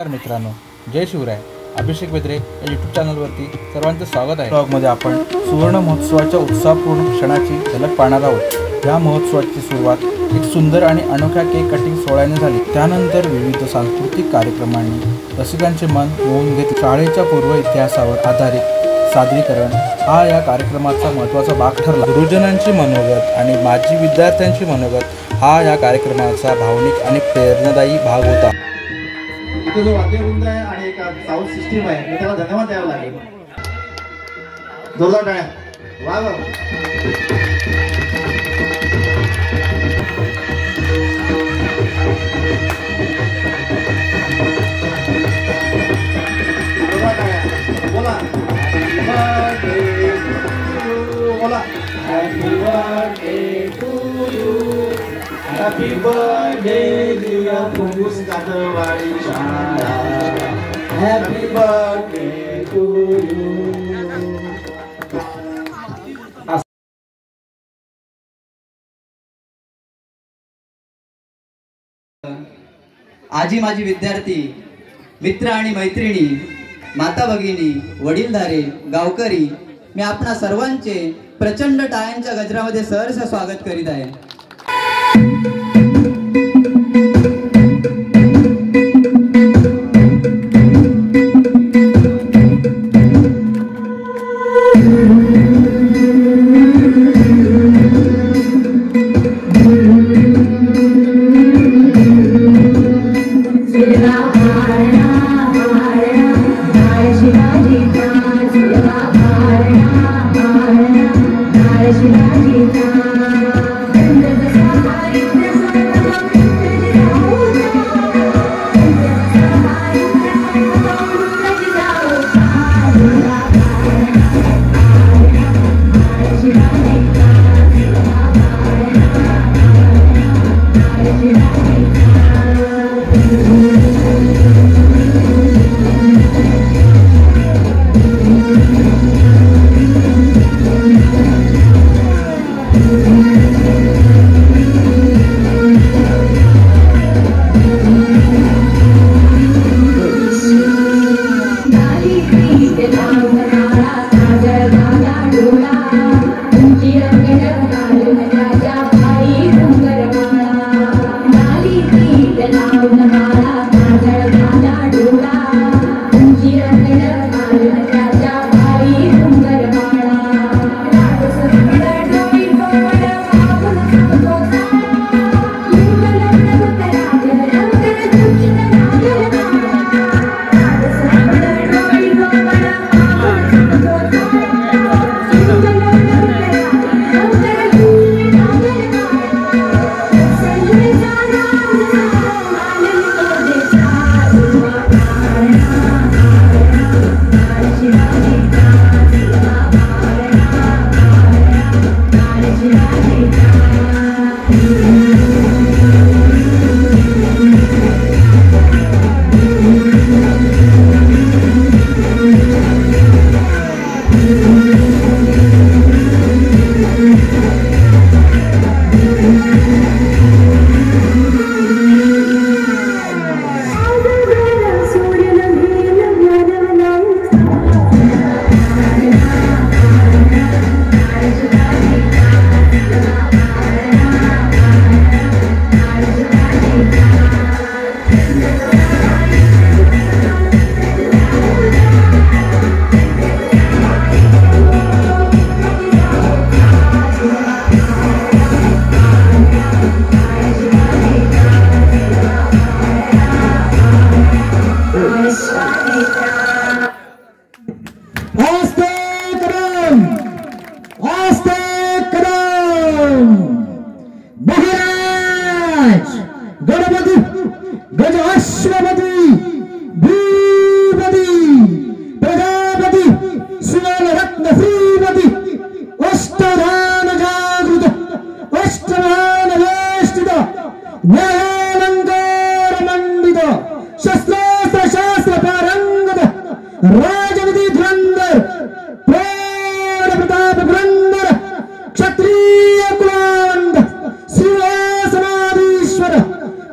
मित्रांनो, जय शिवराय. अभिषेक बेद्रे या यूट्यूब चॅनलवरती सर्वांचं स्वागत आहे. ब्लॉगमध्ये आपण सुवर्ण महोत्सवाच्या उत्साहपूर्ण क्षणाची झलक पाहणार आहोत. या महोत्सवाची सुरुवात एक सुंदर आणि अनोख्या केक कटिंग सोहळ्याने झाली. त्यानंतर विविध सांस्कृतिक कार्यक्रमांनी रसिकांचे मन मोहून घेतले. शाळेच्या पूर्व इतिहासावर आधारित सादरीकरण हा या कार्यक्रमाचा महत्त्वाचा भाग ठरला. गुरुजनांची मनोगत आणि माजी विद्यार्थ्यांची मनोगत हा या कार्यक्रमाचा भावनिक आणि प्रेरणादायी भाग होता. इथे जो वाद्यवृंद आहे आणि एक साऊंड सिस्टीम आहे, मी त्याला धन्यवाद द्यावा लागेल. जोरदार टाळ्या. वा वा. बोला बोला happy birthday to you. Happy birthday dear फुंगूस कातवाडी शाळा. Happy birthday to you. आजी माजी विद्यार्थी मित्र आणि मैत्रिणी, माता भगिनी, वडीलधारे, गावकरी, मी आपणा सर्वांचे प्रचंड टाळ्यांच्या गजरामध्ये सहर्ष स्वागत करीत आहे.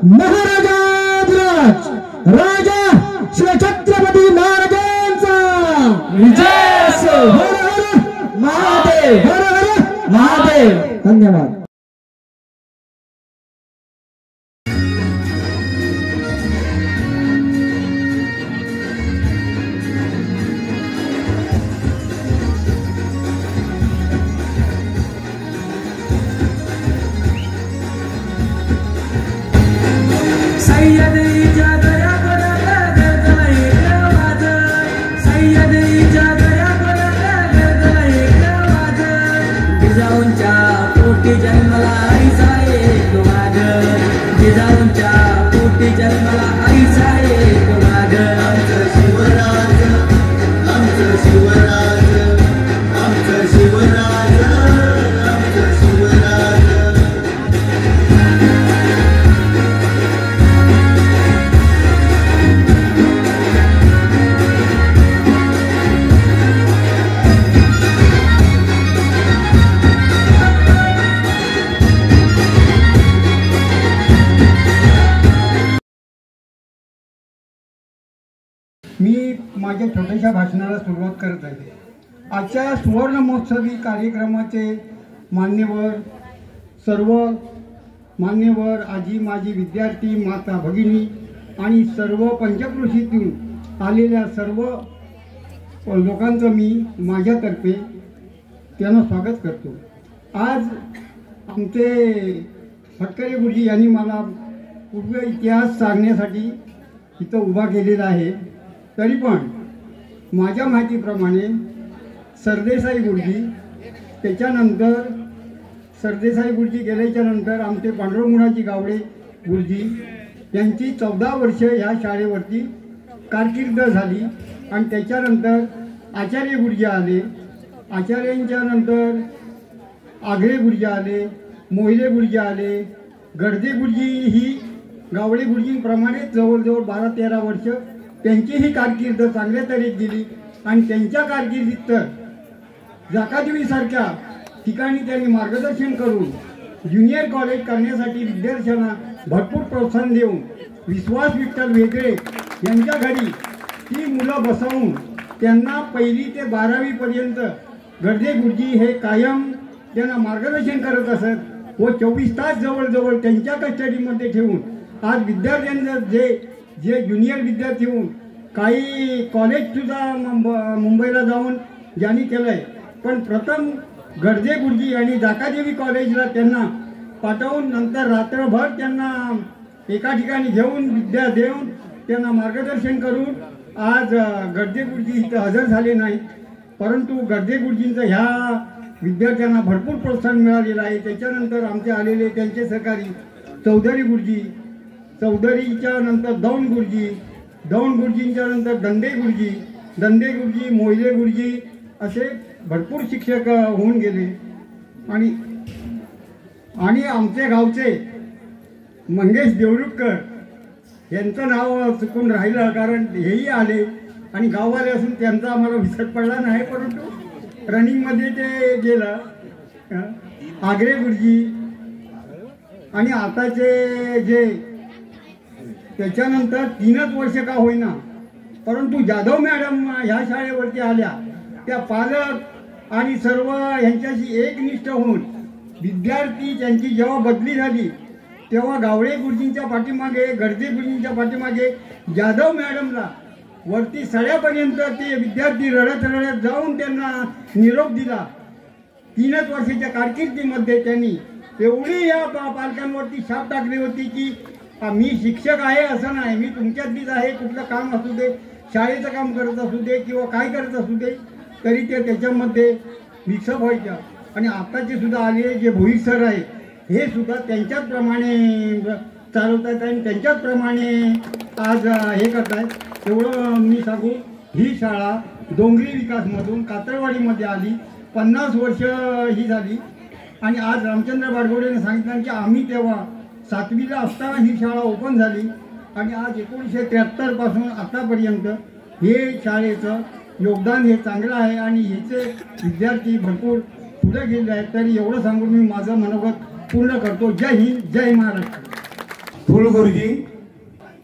महाराजा राजा शिवछत्रपती महाराजांचा विजय असो. हर हर महादेव, हर हर महादेव. धन्यवाद. मी माझ्या छोट्याशा भाषणाला सुरुवात करत आहे. आजच्या सुवर्ण महोत्सवी कार्यक्रमाचे सर्व मान्यवर, आजी माजी विद्यार्थी, माता भगिनी आणि सर्व पंचक्रोशीतून आलेल्या सर्व लोकांचं मी माझ्यातर्फे त्यांना स्वागत करतो. आज आमचे फटकरे गुरुजी यांनी मला पूर्व इतिहास सांगण्यासाठी इथं उभा केलेला आहे. तरी पण माझ्या माहितीप्रमाणे सरदेसाई गुरुजी, त्याच्यानंतर सरदेसाई गुरुजी गेल्याच्यानंतर आमचे पांडुरंगमुळाजी गावडे गुरुजी यांची 14 वर्ष ह्या शाळेवरती कारकीर्द झाली. आणि त्याच्यानंतर आचार्य गुरुजी आले. आचार्यांच्या नंतर आगळे गुरुजी आले, मोहिले गुरुजी आले, गडदे गुरुजी ही गावडे गुरुजींप्रमाणे जवळजवळ 12-13 वर्ष त्यांचीही कारकीर्द चांगल्या तऱ्हेत गेली. आणि त्यांच्या कारकिर्दीत तर जाकादेवीसारख्या ठिकाणी त्यांनी मार्गदर्शन करून ज्युनियर कॉलेज करण्यासाठी विद्यार्थ्यांना भरपूर प्रोत्साहन देऊन विश्वास विठ्ठल वेगळे यांच्या घरी ती मुलं बसवून त्यांना 1ली ते 12वीपर्यंत गडदे गुरुजी हे कायम त्यांना मार्गदर्शन करत असत व 24 तास जवळजवळ त्यांच्या कस्टडीमध्ये ठेवून आज विद्यार्थ्यांचं जे ज्युनियर विद्यार्थी होऊन काही कॉलेजसुद्धा मुंबईला जाऊन ज्यांनी केलं आहे. पण प्रथम गडदे गुरुजी आणि जाकादेवी कॉलेजला त्यांना पाठवून नंतर रात्रभर त्यांना एका ठिकाणी घेऊन विद्या देऊन त्यांना मार्गदर्शन करून आज गडदे गुरुजी इथं हजर झाले नाहीत. परंतु गडदे गुरुजींचं ह्या विद्यार्थ्यांना भरपूर प्रोत्साहन मिळालेलं आहे. त्याच्यानंतर आमचे आलेले त्यांचे सहकारी चौधरी गुरुजी, चौधरीच्या नंतर दौंड गुरुजी, दौंड गुरुजींच्या नंतर दंडे गुरुजी, मोहिले गुरुजी असे भरपूर शिक्षक होऊन गेले. आणि आमच्या गावचे मंगेश देवरुखकर यांचं नाव चुकून राहिलं, कारण हेही आले आणि गाववाले असून त्यांचा आम्हाला विसर पडला नाही. परंतु रनिंगमध्ये ते गेलं. आगरे गुरुजी आणि आताचे जे त्याच्यानंतर 3च वर्ष का होईना परंतु जाधव मॅडम ह्या शाळेवरती आल्या. त्या पालक आणि सर्व ह्यांच्याशी एकनिष्ठ होऊन विद्यार्थी त्यांची जेव्हा बदली झाली तेव्हा गावडे गुरुजींच्या पाठीमागे, गडदे गुरुजींच्या पाठीमागे जाधव मॅडमला वरती सड्यापर्यंत ते विद्यार्थी रडत रडत जाऊन त्यांना निरोप दिला. 3च वर्षाच्या कारकिर्दीमध्ये त्यांनी एवढी या पालकांवरती छाप टाकली होती की मी शिक्षक आहे असं नाही, मी तुमच्यातलीच आहे. कुठलं काम असू दे, शाळेचं काम करत असू दे किंवा काय करत असू दे, तरी ते त्याच्यामध्ये मिक्सअप व्हायच्या. आणि आताचे सुद्धा आलेले जे भोईर सर आहे हे सुद्धा त्यांच्याच प्रमाणे चालवत आहेत आणि त्यांच्याच प्रमाणे आज हे करत आहेत. एवढं मी सांगू, ही शाळा डोंगरी विकासमधून कातरवाडीमध्ये आली, 50 वर्ष ही झाली. आणि आज रामचंद्र बाडगोडेने सांगितलं की आम्ही तेव्हा 7वीला असताना ही शाळा ओपन झाली. आणि आज 1973 पासून आतापर्यंत हे शाळेचं योगदान हे चांगलं आहे आणि ह्याचे विद्यार्थी भरपूर पुढे गेले आहेत. तरी एवढं सांगून मी माझं मनोगत पूर्ण करतो. जय हिंद, जय महाराष्ट्र. थोळ गुरुजी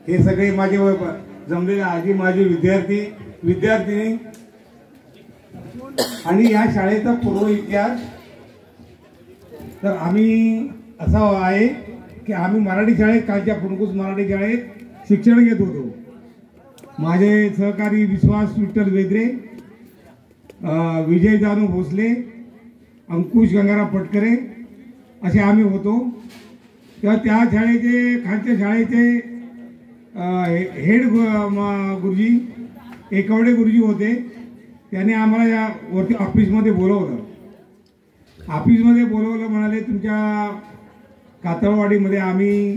हे सगळे माझे जमलेले आजी माजी विद्यार्थिनी आणि या शाळेचा पूर्व इतिहास तर आम्ही असा आहे की आम्ही मराठी शाळेत कालच्या फुणकूस मराठी शाळेत शिक्षण घेत होतो. माझे सहकारी विश्वास विठ्ठल वेद्रे, विजय जानू भोसले, अंकुश गंगाराम पटकरे असे आम्ही होतो. तेव्हा त्या शाळेचे खालच्या शाळेचे हेड गुरुजी एकवडे गुरुजी होते. त्याने आम्हाला या वरती ऑफिसमध्ये बोलवलं. ऑफिसमध्ये बोलवलं, म्हणाले तुमच्या कातळवाडीमध्ये आम्ही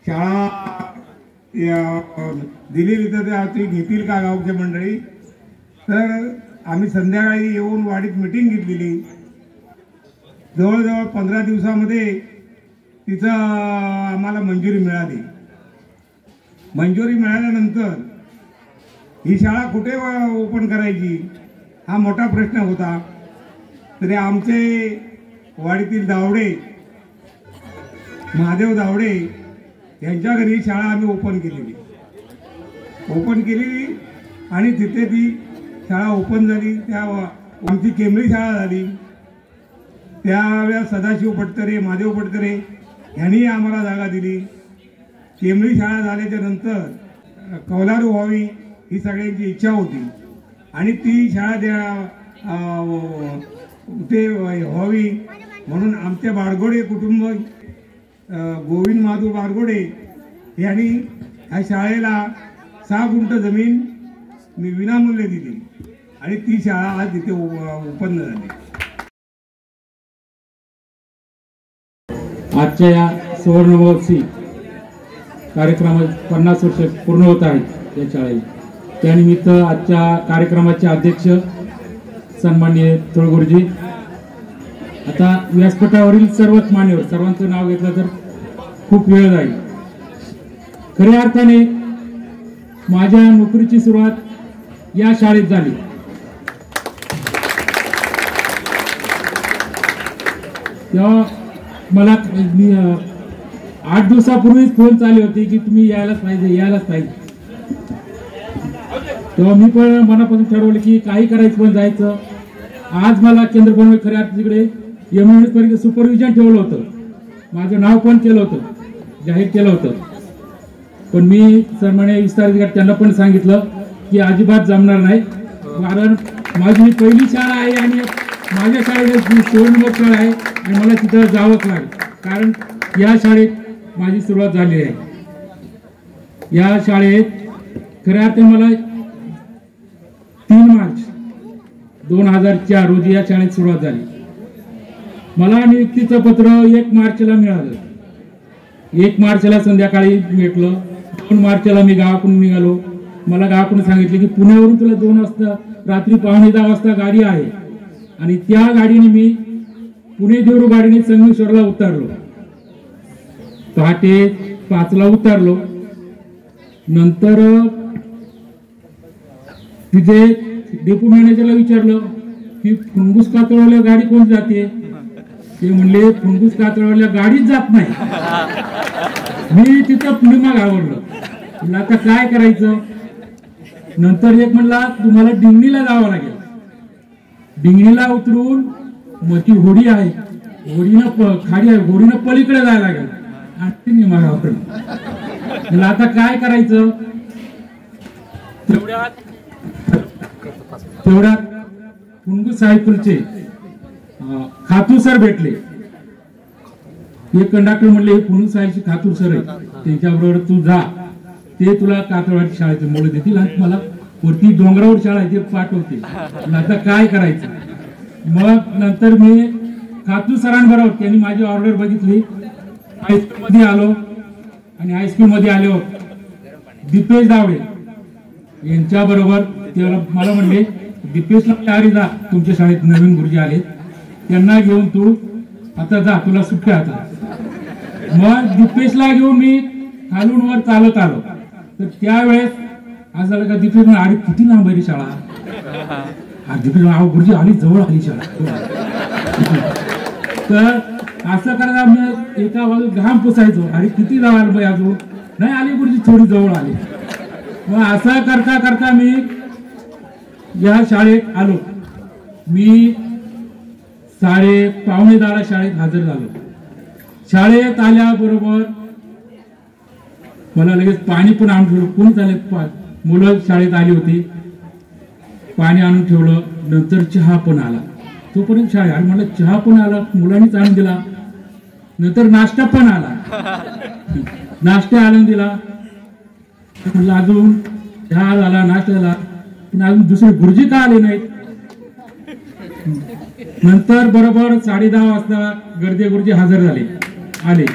शाळा दिलेली तर तुम्ही घेतील का गावच्या मंडळी. तर आम्ही संध्याकाळी येऊन वाडीत मिटिंग घेतलेली. जवळजवळ 15 दिवसामध्ये तिचं आम्हाला मंजुरी मिळाली. मंजुरी मिळाल्यानंतर ही शाळा कुठे ओपन करायची हा मोठा प्रश्न होता. तरी आमचे वाडीतील दावडे महादेव दावडे यांच्या घरी शाळा आम्ही ओपन केली आणि तिथे ती शाळा ओपन झाली. त्या आमची केंब्री शाळा झाली. त्यावेळेस सदाशिव पटकरे, महादेव पटकरे यांनी आम्हाला जागा दिली. केंब्री शाळा झाल्याच्या नंतर कौलारू व्हावी ही सगळ्यांची इच्छा होती आणि ती शाळा ते व्हावी म्हणून आमच्या बारगोडे कुटुंब गोविंद माधव बारगोडे यांनी ह्या शाळेला 6 गुंठ जमीन मी विनामूल्य दिली आणि ती शाळा आज तिथे ओपन झाली. आजच्या या सुवर्ण महोत्सवी कार्यक्रमात 50 वर्ष पूर्ण होत आहेत या शाळेला. त्यानिमित्त आजच्या कार्यक्रमाचे अध्यक्ष सन्माननीय थोळगुरुजी. आता व्यासपीठावरील सर्वच मान्यवर सर्वांचं नाव घेतलं तर खूप वेळ जाईल. खऱ्या अर्थाने माझ्या नोकरीची सुरुवात या शाळेत झाली. तेव्हा मला 8 दिवसापूर्वीच फोन चालले होते की तुम्ही यायलाच पाहिजे. तेव्हा मी पण मनापासून ठरवलं की काही करायचं पण जायचं. आज मला केंद्र खऱ्या तिकडे MMS परीक्षा सुपरविजन ठेवलं होतं. माझं नाव पण केलं होतं, जाहीर केलं होतं. पण मी सन्माननीय विस्तार अधिकारी त्यांना पण सांगितलं की अजिबात जमणार नाही, कारण माझी पहिली शाळा आहे आणि माझ्या शाळेला सुवर्ण शाळा आहे आणि मला तिथं जावंच लागेल, कारण या शाळेत माझी सुरुवात झाली आहे. या शाळेत खऱ्या अर्थाने मला 3 मार्च 2004 रोजी या शाळेत सुरुवात झाली. मला नियुक्तीचं पत्र 1 मार्चला मिळालं. 1 मार्चला संध्याकाळी भेटलं. 2 मार्चला मी गावाकडून निघालो. मला गावाकडून सांगितले की पुण्यावरून तुला 2 वाजता रात्री 5:15 वाजता गाडी आहे आणि त्या गाडीने मी पुणे देवरू गाडीने संगमेश्वरला उतरलो. पहाटे 5ला उतरलो. नंतर तिथे डेपो मॅनेजरला विचारलं की फुणगुस कातळवाल्या गाडी कोण जाते. ते म्हणले फुणगुस कातळवाल्या गाडीच जात नाही. मी तिथं पुढे आवडलं. म्हणलं आता काय करायचं. नंतर एक म्हणला तुम्हाला डिंगणीला जावं लागेल. डिंगणीला उतरून मग ती होडी आहे, होडीनं खाडी आहे, होडीनं पलीकडे जायला लागेल. आणि मला म्हणलं आता काय करायचं. तेवढ्यात फुणगुस हायस्कूलचे खातूर सर भेटले. एक कंडक्टर म्हणले फुणगुस हायचे खातूर सर आहे, त्यांच्याबरोबर तू जा, ते तुला कातळवाडी शाळेचे मुलं देतील आणि मला वरती डोंगरावर शाळा आहे ते पाठवतील. आता काय करायचं. मग नंतर मी खातूर सरांबरोबर त्यांनी माझी ऑर्डर बघितली. हायस्कूल मध्ये आलो आणि हायस्कूल मध्ये आलो दीपेश दावडे यांच्या बरोबर मला म्हणले दीपेशला तयारी जा, तुमच्या शाळेत नवीन गुरुजी आले, त्यांना घेऊन तू आता जा, तुला सुट्ट्या आता. मग दीपेशला घेऊन मी खालून वर चालत आलो. तर त्यावेळेस आज झालं का दीपेश म्हणा अरे किती लांब आहे शाळा. दीपेश गुरुजी आली जवळ आली शाळा. तर असं करायला आम्ही एका बाजू घाम पुसायचो, अरे किती लांब बाई अजून नाही आली गुरुजी, थोडी जवळ आली. मग असं करता करता मी या शाळेत आलो. मी 9:30 शाळेत हजर झालो. शाळेत आल्याबरोबर मला लगेच पाणी पण आणून ठेवलं. कोणी झाले मुलं शाळेत आली होती, पाणी आणून ठेवलं. नंतर चहा पण आला. तोपर्यंत शाळेत आणि मला चहा पण आला, मुलांनीच आणून दिला. नंतर नाश्ता पण आला, नाश्ता आणून दिला. म्हणलं अजून चहा झाला, नाश्ता झाला, पण अजून दुसरे गुरुजी का आले नाहीत. नंतर बरोबर 10:30 वाजता गर्दे गुरुजी हजर झाले आले.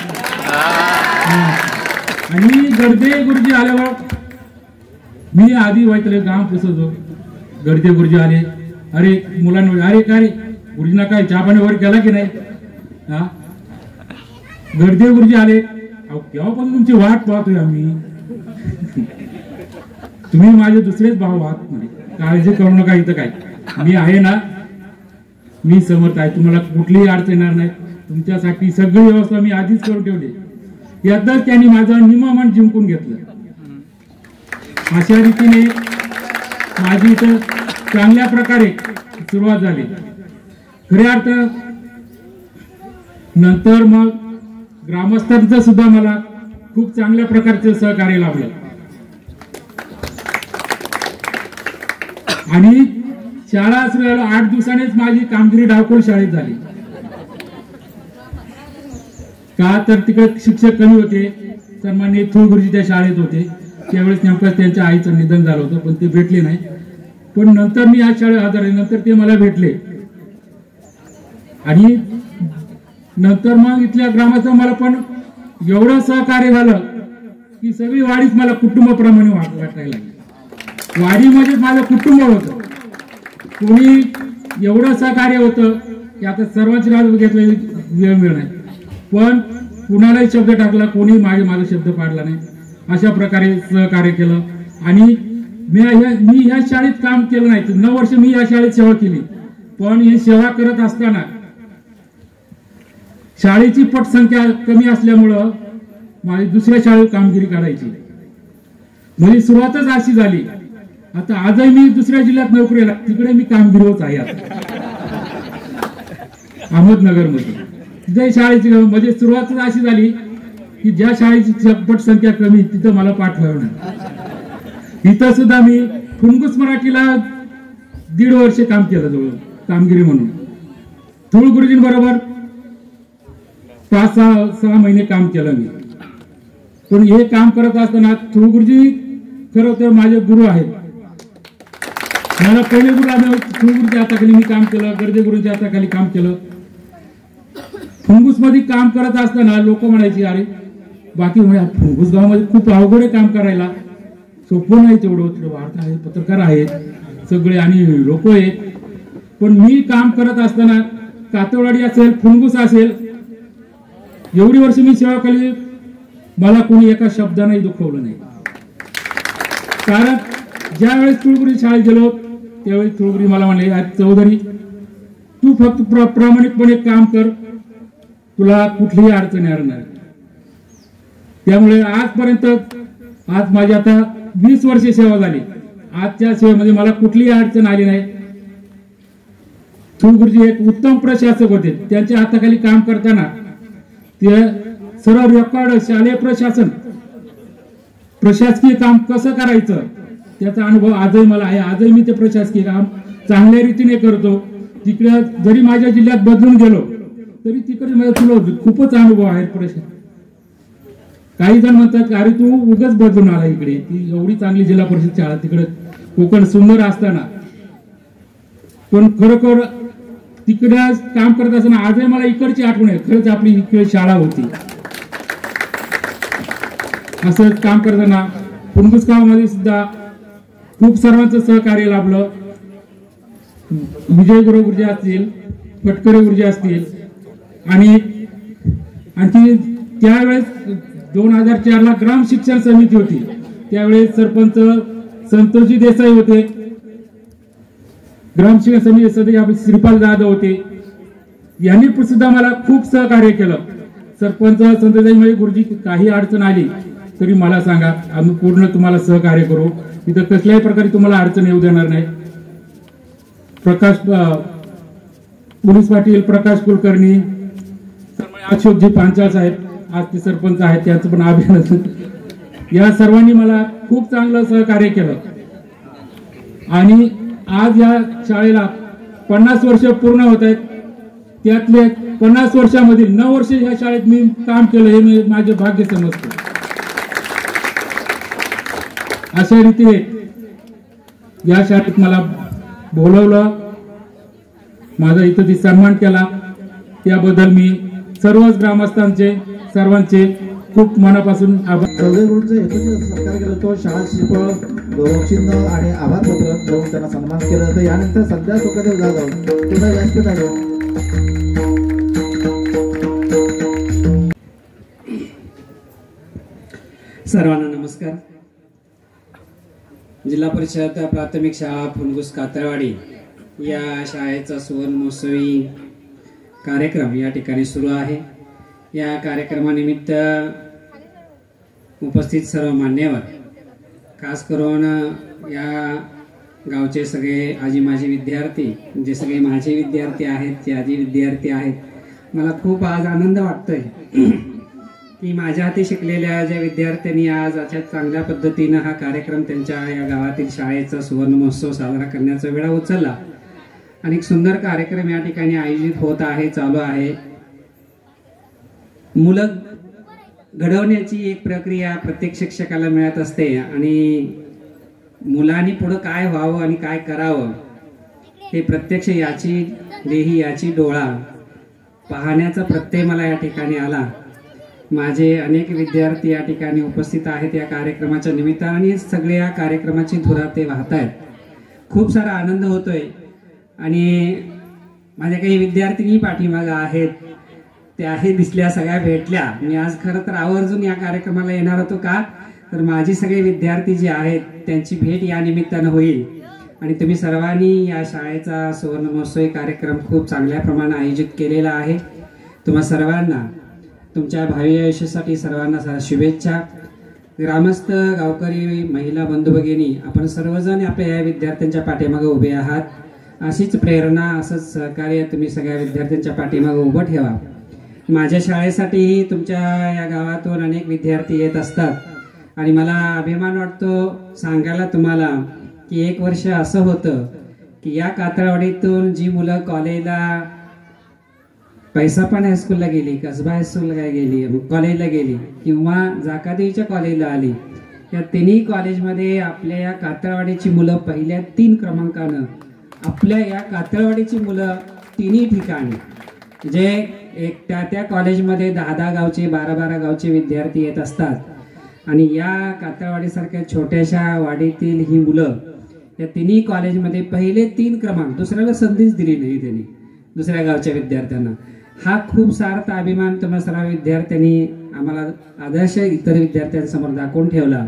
आणि गर्दे गुरुजी आल्यावर मी आधी व्हायचं गाव पुसतो. गर्दे गुरुजी आले. अरे मुलांना, अरे काय गुरुजींना काय चहा पाणी वगैरे केला की नाही. हा, गर्दे गुरुजी आले. केव्हापासून तुमची वाट पाहतोय आम्ही. तुम्ही माझे दुसरेच भाऊ आहात म्हणे, काळजी करू नका, इथं काय मी आहे ना, मी समर्थ आहे, तुम्हाला कुठलीही अडचण येणार नाही. तुमच्यासाठी सगळी व्यवस्था मी आधीच करून ठेवली. यातच त्यांनी माझं निम्म मन जिंकून घेतलं. अशा रीतीने माझी इथं चांगल्या प्रकारे सुरुवात झाली. खऱ्या अर्थ नंतर मग ग्रामस्थांचं सुद्धा मला खूप चांगल्या प्रकारचं सहकार्य लाभलं. आणि शाळा सुरू झाली 8 दिवसांनीच माझी कामगिरी डावखोल शाळेत झाली. का तर तिकडे शिक्षक कमी होते. सन्माननीय थोर गुरुजी त्या शाळेत होते. त्यावेळेस नेमकं त्यांच्या आईचं निधन झालं होतं, पण ते भेटले नाही. पण नंतर मी या शाळेत हजर आहे. नंतर ते मला भेटले आणि नंतर मग इथल्या ग्रामाचं मला पण एवढं सहकार्य झालं की सगळी वाडीच मला कुटुंबाप्रमाणे वाटायला लागली. वाडीमध्ये माझं कुटुंब होतं. कोणी एवढं सहकार्य होतं की आता सर्वांची राज घेतलं वेळ मिळणार, पण कुणालाही शब्द टाकला, कोणी माझा शब्द पाडला नाही. अशा प्रकारे सहकार्य केलं. आणि मी ह्या शाळेत काम केलं नाही. 9 वर्ष मी या शाळेत सेवा केली. पण ही सेवा करत असताना शाळेची पटसंख्या कमी असल्यामुळं माझी दुसऱ्या शाळेत कामगिरी करायची. म्हणजे सुरुवातच अशी झाली. आता आजही मी दुसऱ्या जिल्ह्यात नोकरीला, तिकडे मी कामगिरीच आहे आता अहमदनगर मध्ये. तिथे शाळेची म्हणजे सुरुवातच अशी झाली की ज्या शाळेची पटसंख्या कमी तिथं मला पाठवणं. इथं सुद्धा मी फुनगुस मराठीला 1.5 वर्ष काम केलं जवळ कामगिरी म्हणून. थोळ गुरुजींबरोबर 5-6 महिने काम केलं मी. पण हे काम करत असताना थोळ गुरुजी खरं तर माझे गुरु आहेत. मला पहिले गुरु आम्ही थोळ गुरुच्या हाताखाली मी काम केलं, गर्दे गुरुच्या हाताखाली काम केलं. फुंगुस मध्ये काम करत असताना लोक म्हणायचे अरे बाकी फुंगुस गावामध्ये खूप अवघड काम करायला, सोपं नाही तेवढं. वार्ता आहे, पत्रकार आहेत सगळे आणि लोक आहेत. पण मी काम करत असताना कातळवाडी असेल, फुंगुस असेल, एवढी वर्ष मी सेवा केली, मला कोणी एका शब्दानेही दुखवलं नाही. कारण ज्यावेळेस तुळगुरी शाळेत गेलो त्यावेळेस तुळगुरी मला म्हणले चौधरी तू फक्त प्रामाणिकपणे काम कर, तुला कुठलीही अडचण येणार नाही. त्यामुळे आजपर्यंत आज माझी आता 20 वर्षे सेवा झाली. आजच्या सेवेमध्ये मला कुठलीही अडचण आली नाही. तुळगुरुजी एक उत्तम प्रशासक होते. त्यांच्या हाताखाली काम करताना ते सर्व रेकॉर्ड शालेय प्रशासकीय काम कसं करायचं त्याचा अनुभव आजही मला आहे. आजही मी ते प्रशासकीय काम चांगल्या रीतीने करतो. तिकडे जरी माझ्या जिल्ह्यात बदलून गेलो तरी तिकडे मला तुला खूपच अनुभव आहे प्रशासन. काही जण म्हणतात अरे तू उगाच बदलून आला इकडे, ती एवढी चांगली जिल्हा परिषद शाळा तिकडे कोकण सुंदर असताना. पण खरोखर तिकडे काम करत असताना आजही मला इकडची आठवण आहे. खरंच आपली इकडे शाळा होती. असं काम करताना फुंगुस गावामध्ये सुद्धा खूप सर्वांचं सहकार्य लाभलं. विजय गुरुजी असतील, फटकरे गुरुजी असतील आणि आणखी त्यावेळेस 2004 ला ग्राम शिक्षण समिती होती. त्यावेळेस सरपंच संतोषजी देसाई होते. ग्राम शिक्षण समिती सदस्य आपले श्रीपाल जाधव होते. यांनी सुद्धा मला खूप सहकार्य केलं. सरपंच संतोषजी गुरुजी काही अडचण आली तरी मला सांगा, आम्ही पूर्ण तुम्हाला सहकार्य करू. इथं कसल्याही प्रकारे तुम्हाला अडचण येऊ देणार नाही. पोलीस पाटील, प्रकाश कुलकर्णी, अशोकजी पांचाळ साहेब आज ते सरपंच आहेत, त्यांचं पण अभिनंदन. या सर्वांनी मला खूप चांगलं सहकार्य केलं आणि आज या शाळेला 50 वर्ष पूर्ण होत आहेत. त्यातले 50 वर्षामधील 9 वर्ष या शाळेत मी काम केलं, हे मी माझे भाग्य समजतो. अशा रीतीने या शाळेत मला बोलवलं, माझा इथं सन्मान केला, त्याबद्दल मी सर्वच ग्रामस्थांचे, सर्वांचे खूप मनापासून आभार. सत्कार केला तो शाळा शिल्प गौरवचिन्ह आणि आभार पत्र देऊन त्यांना सन्मान केला. तर यानंतर सध्या सुखदेव जाधव पुन्हा व्यासपीठ आहे. सर्वांना नमस्कार. जिल्हा परिषद प्राथमिक शाळा फुणगुस कातळवाडी या शाळेचा सुवर्ण महोत्सवी कार्यक्रम या ठिकाणी सुरू आहे. या कार्यक्रमानिमित्त उपस्थित सर्व मान्यवर, खास करून या गावचे सगळे आजी माजी विद्यार्थी, जे सगळे माझे विद्यार्थी आहेत, जे आजी विद्यार्थी आहेत, मला खूप आज आनंद वाटतोय की माझ्या हाती शिकलेल्या ज्या विद्यार्थ्यांनी आज अशा चांगल्या पद्धतीनं हा कार्यक्रम त्यांच्या या गावातील शाळेचा सुवर्ण महोत्सव साजरा करण्याचा वेळा उचलला आणि एक सुंदर कार्यक्रम या ठिकाणी आयोजित होत आहे, चालू आहे. मुलं घडवण्याची एक प्रक्रिया प्रत्येक शिक्षकाला मिळत असते आणि मुलांनी पुढं काय व्हावं आणि काय करावं हे प्रत्यक्ष याची देही याची डोळा पाहण्याचा प्रत्यय मला या ठिकाणी आला. माझे अनेक विद्यार्थी या ठिकाणी उपस्थित आहेत या कार्यक्रमाच्या निमित्ताने. सगळे या कार्यक्रमाची धुरा ते वाहत आहेत. खूप सारा आनंद होतोय आणि माझ्या काही विद्यार्थिनी पाठीमागं आहेत, त्याही दिसल्या, सगळ्या भेटल्या. मी आज खरं तर आवर्जून या कार्यक्रमाला येणार होतो, का तर माझी सगळे विद्यार्थी जे आहेत त्यांची भेट या निमित्तानं होईल आणि तुम्ही सर्वांनी या शाळेचा सुवर्ण महोत्सवी कार्यक्रम खूप चांगल्या प्रमाणात आयोजित केलेला आहे. तुम्हा सर्वांना तुमच्या भावी आयुष्यासाठी सर्वांना शुभेच्छा. ग्रामस्थ, गावकरी, महिला बंधू भगिनी, आपण सर्वजण आपल्या या विद्यार्थ्यांच्या पाठीमागे उभे आहात. अशीच प्रेरणा, असंच सहकार्य तुम्ही सगळ्या विद्यार्थ्यांच्या पाठीमागे उभं ठेवा. माझ्या शाळेसाठीही तुमच्या या गावातून अनेक विद्यार्थी येत असतात आणि मला अभिमान वाटतो सांगायला तुम्हाला की एक वर्ष असं होतं की या कातळवाडीतून जी मुलं कॉलेजला, पैसापण हायस्कूलला गेली, कसबा हायस्कूलला गेली, कॉलेजला गेली किंवा जाकादेवीच्या कॉलेजला आली, या तिन्ही कॉलेजमध्ये आपल्या या कातळवाडीची मुलं पहिल्या 3 क्रमांकानं, आपल्या या कातळवाडीची मुलं तिन्ही ठिकाणी जे एक त्या कॉलेजमध्ये 10-10 गावचे, 12-12 गावचे विद्यार्थी येत असतात आणि या कातळवाडीसारख्या छोट्याशा वाडीतील ही मुलं या तिन्ही कॉलेजमध्ये पहिले 3 क्रमांक, दुसऱ्याला संधीच दिली नाही त्यांनी दुसऱ्या गावच्या विद्यार्थ्यांना. हा खूप सार्थ अभिमान तुम्हा सर्व विद्यार्थ्यांनी आम्हाला आदर्श इतर विद्यार्थ्यांसमोर दाखवून ठेवला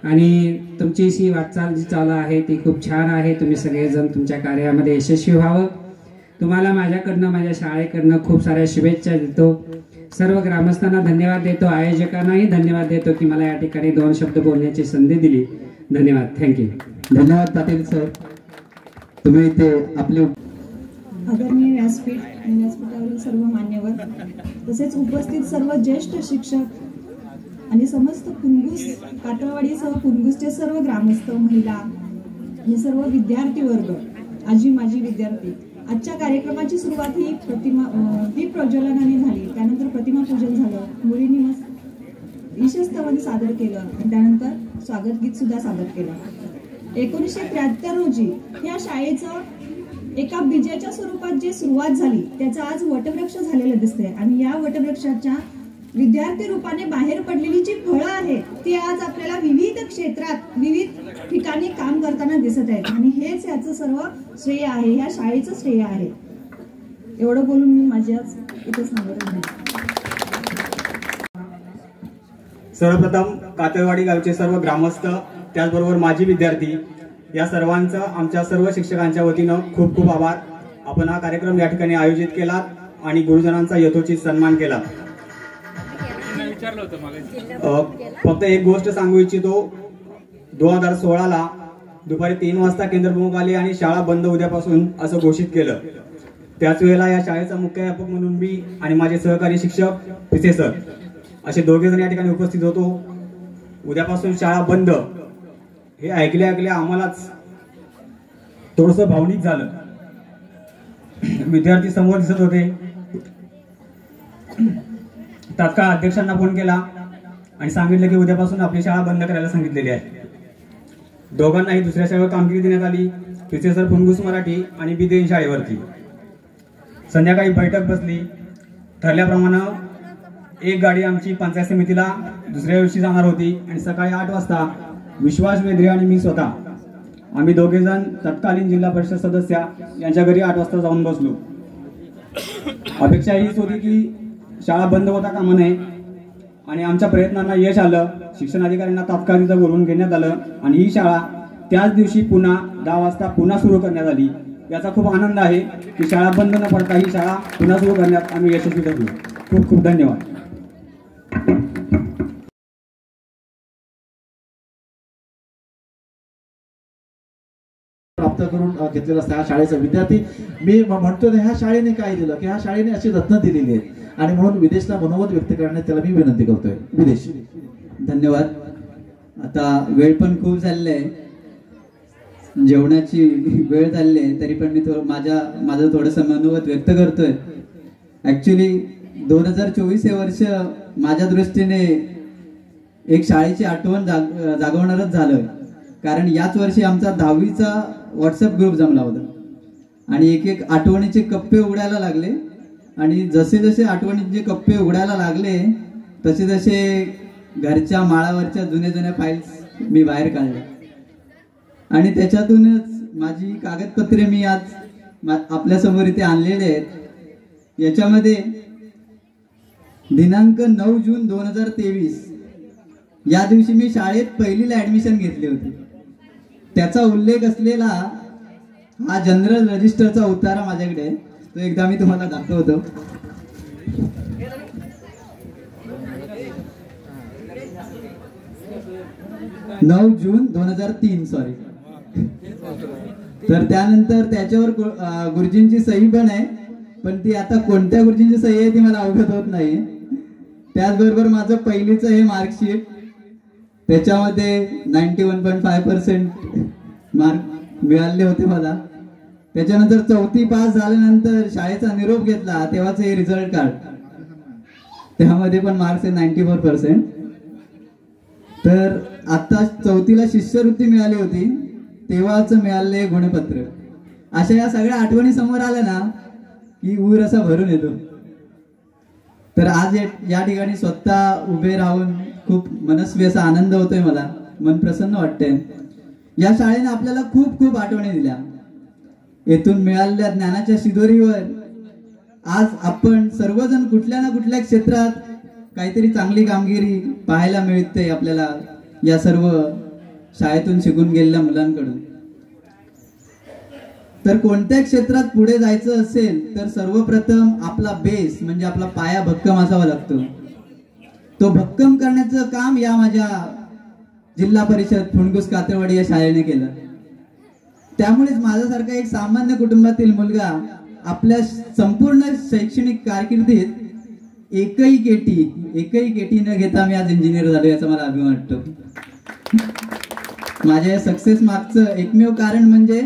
आणि तुमची ही वाटचाल जी चालू आहे ती खूप छान आहे. तुम्ही सगळेजण तुमच्या कार्यामध्ये यशस्वी व्हावं. तुम्हाला माझ्याकडनं, माझ्या शाळेकडनं खूप साऱ्या शुभेच्छा देतो. सर्व ग्रामस्थांना धन्यवाद देतो, आयोजकांनाही धन्यवाद देतो की मला या ठिकाणी 2 शब्द बोलण्याची संधी दिली. धन्यवाद. थँक्यू. धन्यवाद पाटील सर. तुम्ही इथे आपले आदरणीय व्यासपीठ आणि व्यासपीठावरील सर्व मान्यवर, तसेच उपस्थित सर्व ज्येष्ठ शिक्षक आणि समस्त फुणगुस कातळवाडीसह फुणगुसचे सर्व ग्रामस्थ, महिला आणि सर्व विद्यार्थी वर्ग, आजी माजी विद्यार्थी, आजच्या कार्यक्रमाची सुरुवात ही दीप प्रज्वलनाने झाली. त्यानंतर प्रतिमा पूजन झालं, मुलींनी मस्त ईशस्तवन सादर केलं आणि त्यानंतर स्वागत गीत सुद्धा सादर केलं. 1973 रोजी या शाळेचं एका बीजाच्या स्वरूपात जे सुरुवात झाली त्याचं आज वटवृक्ष झालेलं दिसतंय आणि या वटवृक्षाच्या विद्यार्थी रूपाने बाहेर पडलेली जी फळं आहेत ती आज आपल्याला विविध क्षेत्रात, विविध ठिकाणी काम करताना दिसत आहेत आणि हेच याचं सर्व श्रेय आहे, या शाळेचं श्रेय आहे. एवढं बोलून मी माझी आज इथे सांगत आहे. सर्वप्रथम कातळवाडी गावचे सर्व ग्रामस्थ, त्याचबरोबर माजी विद्यार्थी, या सर्वांचं आमच्या सर्व शिक्षकांच्या वतीनं खूप खूप आभार. आपण हा कार्यक्रम या ठिकाणी आयोजित केला आणि गुरुजनांचा यथोचित सन्मान केला. विचारलं होतं मला. फक्त एक गोष्ट सांगू इच्छितो. 2016ला दुपारी 3 वाजता केंद्रप्रमुख आले आणि शाळा बंद उद्यापासून असं घोषित केलं. त्याच वेळेला या शाळेचा मुख्याध्यापक म्हणून मी आणि माझे सहकारी शिक्षक पिसे सर असे दोघे जण या ठिकाणी उपस्थित होतो. उद्यापासून शाळा बंद हे ऐकल्या आम्हालाच थोडंसं भावनिक झालं. विद्यार्थी समोर दिसत होते. तात्काळ अध्यक्षांना फोन केला आणि सांगितलं की उद्यापासून आपली शाळा बंद करायला सांगितलेली आहे. दोघांनाही दुसऱ्या शाळेवर कामगिरी देण्यात आली. पिसे सर फुणगुस मराठी आणि बिदेन शाळेवरती. संध्याकाळी बैठक बसली. ठरल्याप्रमाणे एक गाडी आमची पंचायत समितीला दुसऱ्या दिवशी जाणार होती आणि सकाळी 8 वाजता विश्वास वेद्रे आणि मी स्वतः आम्ही दोघे जण तत्कालीन जिल्हा परिषद सदस्य यांच्या घरी 8 वाजता जाऊन बसलो. अपेक्षा हीच होती की शाळा बंद होता कामा नये आणि आमच्या प्रयत्नांना यश आलं. शिक्षण अधिकाऱ्यांना तात्काळ तिथं बोलवून घेण्यात आलं आणि ही शाळा त्याच दिवशी पुन्हा 10 वाजता पुन्हा सुरू करण्यात आली. याचा खूप आनंद आहे की शाळा बंद न पडता ही शाळा पुन्हा सुरू करण्यात आम्ही यशस्वी ठरलो. खूप खूप धन्यवाद. प्राप्त करून घेतलेला त्या शाळेचा विद्यार्थी मी म्हणतो ना, ह्या शाळेने काय दिलं की ह्या शाळेने अशी रत्न दिलेली आहेत आणि म्हणून विदेशला मनोमत व्यक्त करण्यात त्याला मी विनंती करतोय. विदेश धन्यवाद. आता वेळ पण खूप झालेली आहे, जेवणाची वेळ झाली आहे, तरी पण मी माझं थोडंसं मनोगत व्यक्त करतोय. ऍक्च्युली 2024 हे वर्ष माझ्या दृष्टीने एक शाळेची आठवण जागवणारच झालं. कारण याच वर्षी आमचा 10वीचा व्हॉट्सअप ग्रुप जमला होता आणि एक एक आठवणीचे कप्पे उघडायला लागले आणि जसे जसे आठवणीचे कप्पे उघडायला लागले तसे तसे घरच्या माळावरच्या जुन्या फाईल्स मी बाहेर काढल्या आणि त्याच्यातूनच माझी कागदपत्रे मी आज आपल्यासमोर इथे आणलेले आहेत. याच्यामध्ये दिनांक 9 जून 2023 या दिवशी मी शाळेत पहिलीला ऍडमिशन घेतली होती. त्याचा उल्लेख असलेला हा जनरल रजिस्टरचा उतारा माझ्याकडे आहे. तो एकदा मी तुम्हाला दाखवतो. नऊ जून 2003 सॉरी. तर त्यानंतर त्याच्यावर गुरुजींची सही पण आहे, पण ती आता कोणत्या गुरुजींची सही आहे ती मला अवगत होत नाही. त्याचबरोबर माझं पहिलीचं हे मार्कशीट, त्याच्यामध्ये 91.5% मार्क मिळाले होते मला. त्याच्यानंतर 4थी पास झाल्यानंतर शाळेचा निरोप घेतला तेव्हाच हे रिझल्ट कार्ड, त्यामध्ये पण मार्क्स आहे 94%. तर आता 4थीला शिष्यवृत्ती मिळाली होती तेव्हाच मिळाले गुणपत्र. अशा या सगळ्या आठवणी समोर आल्या ना की ऊर असा भरून येतो. तर आज या ठिकाणी स्वतः उभे राहून खूप मनस्वी असा आनंद होतोय, मला मन प्रसन्न वाटतंय. या शाळेने आपल्याला खूप खूप आठवणी दिल्या. येथून मिळालेल्या ज्ञानाच्या शिदोरीवर आज आपण सर्वजण कुठल्या ना कुठल्या क्षेत्रात काहीतरी चांगली कामगिरी पाहायला मिळते आपल्याला या सर्व शाळेतून शिकून गेलेल्या मुलांकडून. तर कोणत्या क्षेत्रात पुढे जायचं असेल तर सर्वप्रथम आपला बेस म्हणजे आपला पाया भक्कम असावा लागतो. तो भक्कम करण्याचं काम या माझ्या जिल्हा परिषद फुणगुस कातळवाडी या शाळेने केलं. त्यामुळेच माझ्यासारखा एक सामान्य कुटुंबातील मुलगा आपल्या संपूर्ण शैक्षणिक कारकिर्दीत एकही केटी न घेता मी आज इंजिनियर झालो याचा मला अभिमान वाटतो. माझ्या सक्सेस मागचं एकमेव कारण म्हणजे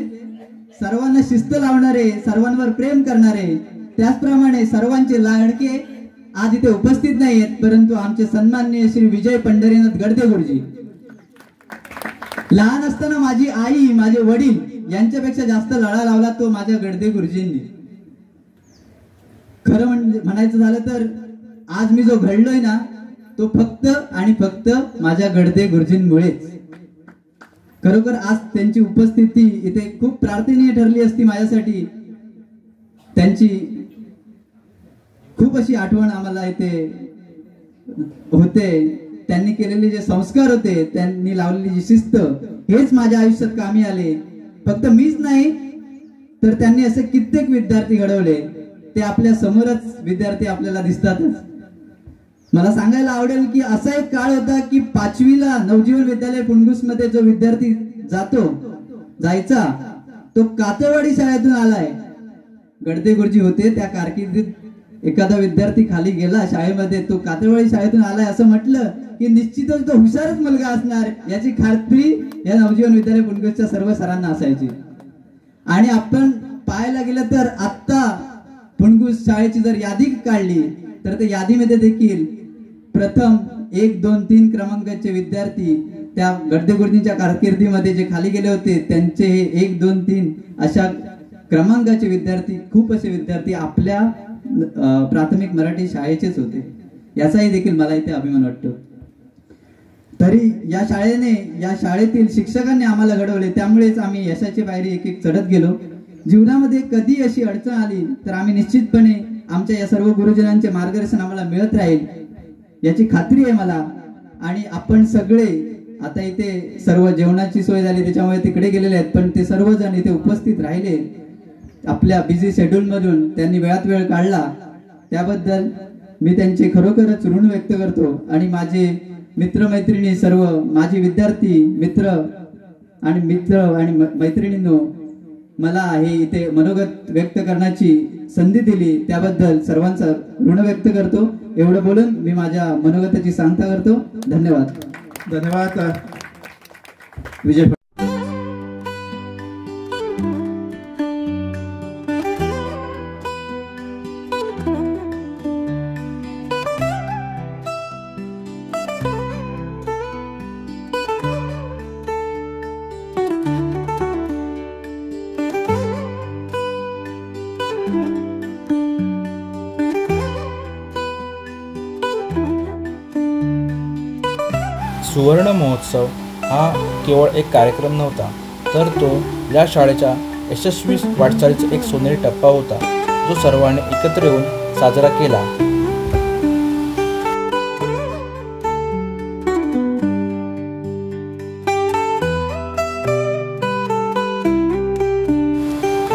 सर्वांना शिस्त लावणारे, सर्वांवर प्रेम करणारे, त्याचप्रमाणे सर्वांचे लाडके आज इथे उपस्थित नाही आहेत, परंतु आमचे सन्माननीय श्री विजय पंढरीनाथ गडदे गुरुजी. लहान असताना माझी आई, माझे वडील यांच्यापेक्षा जास्त लढा लावला तो माझ्या गडदे गुरुजींनी. खरं म्हणायचं झालं तर आज मी जो घडलोय ना तो फक्त आणि फक्त माझ्या गडदे गुरुजींमुळेच. खरोखर आज त्यांची उपस्थिती इथे खूप प्रार्थनीय ठरली असती माझ्यासाठी. त्यांची खूप अशी आठवण आम्हाला इथे होते. त्यांनी केलेले जे संस्कार होते, त्यांनी लावलेली जी शिस्त, हेच माझ्या आयुष्यात कामी आले. फक्त मीच नाही तर त्यांनी असे कित्येक विद्यार्थी घडवले. ते आपल्या समोरच विद्यार्थी आपल्याला दिसतातच. मला सांगायला आवडेल की असा एक काळ होता की 5वीला नवजीवन विद्यालय पुणगुस मध्ये जो विद्यार्थी जायचा तो कातळवाडी शाळेतून आलाय. गडदे गुरुजी होते, त्या कारकिर्दीत एखादा विद्यार्थी खाली गेला शाळेमध्ये, तो कातळवाडी शाळेतून आलाय असं म्हटलं की निश्चितच तो हुशारच मुलगा असणार याची खात्री या नवजीवन विद्यालय पुणगुसच्या सर्व सरांना असायची. आणि आपण पाहायला गेलं तर आता पुणगुस शाळेची जर यादी काढली तर त्या यादीमध्ये देखील प्रथम 1, 2, 3 क्रमांकाचे विद्यार्थी त्या गडदे गुरुजींच्या कारकिर्दीमध्ये जे खाली गेले होते त्यांचे हे 1, 2, 3 अशा क्रमांकाचे विद्यार्थी, खूप असे विद्यार्थी आपल्या प्राथमिक मराठी शाळेचेच होते. याचाही देखील मला इथे अभिमान वाटतो. तरी या शाळेतील शिक्षकांनी आम्हाला घडवले, त्यामुळेच आम्ही यशाची पायरी एक एक चढत गेलो. जीवनामध्ये कधी अशी अडचण आली तर आम्ही निश्चितपणे आमच्या या सर्व गुरुजनांचे मार्गदर्शन आम्हाला मिळत राहील याची खात्री आहे मला. आणि आपण सगळे आता इथे सर्व जेवणाची सोय झाली त्याच्यामुळे तिकडे गेलेले आहेत, पण ते सर्वजण इथे उपस्थित राहिले. आपल्या बिझी शेड्यूल मधून त्यांनी वेळात वेळ काढला, त्याबद्दल मी त्यांचे खरोखरच ऋण व्यक्त करतो. आणि माझे मित्रमैत्रिणी, सर्व माझे विद्यार्थी मित्र आणि मैत्रिणींनो, मला हे इथे मनोगत व्यक्त करण्याची संधी दिली त्याबद्दल सर्वांचा ऋण व्यक्त करतो. एवढं बोलून मी माझ्या मनोगताची सांगता करतो. धन्यवाद. धन्यवाद विजय. सुवर्ण महोत्सव हा केवळ एक कार्यक्रम नव्हता, तर तो या शाळेच्या यशस्वी वाटचालीचा एक सोनेरी टप्पा होता, जो सर्वांनी एकत्र येऊन साजरा केला.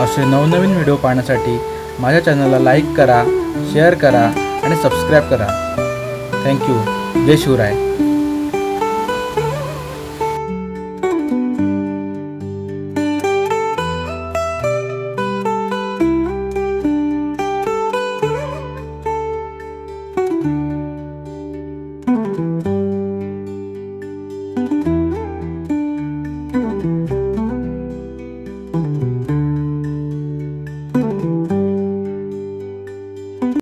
असे नवनवीन व्हिडिओ पाहण्यासाठी माझ्या चॅनलला लाईक करा, शेअर करा आणि सबस्क्राईब करा. थँक्यू. जय शिवराय.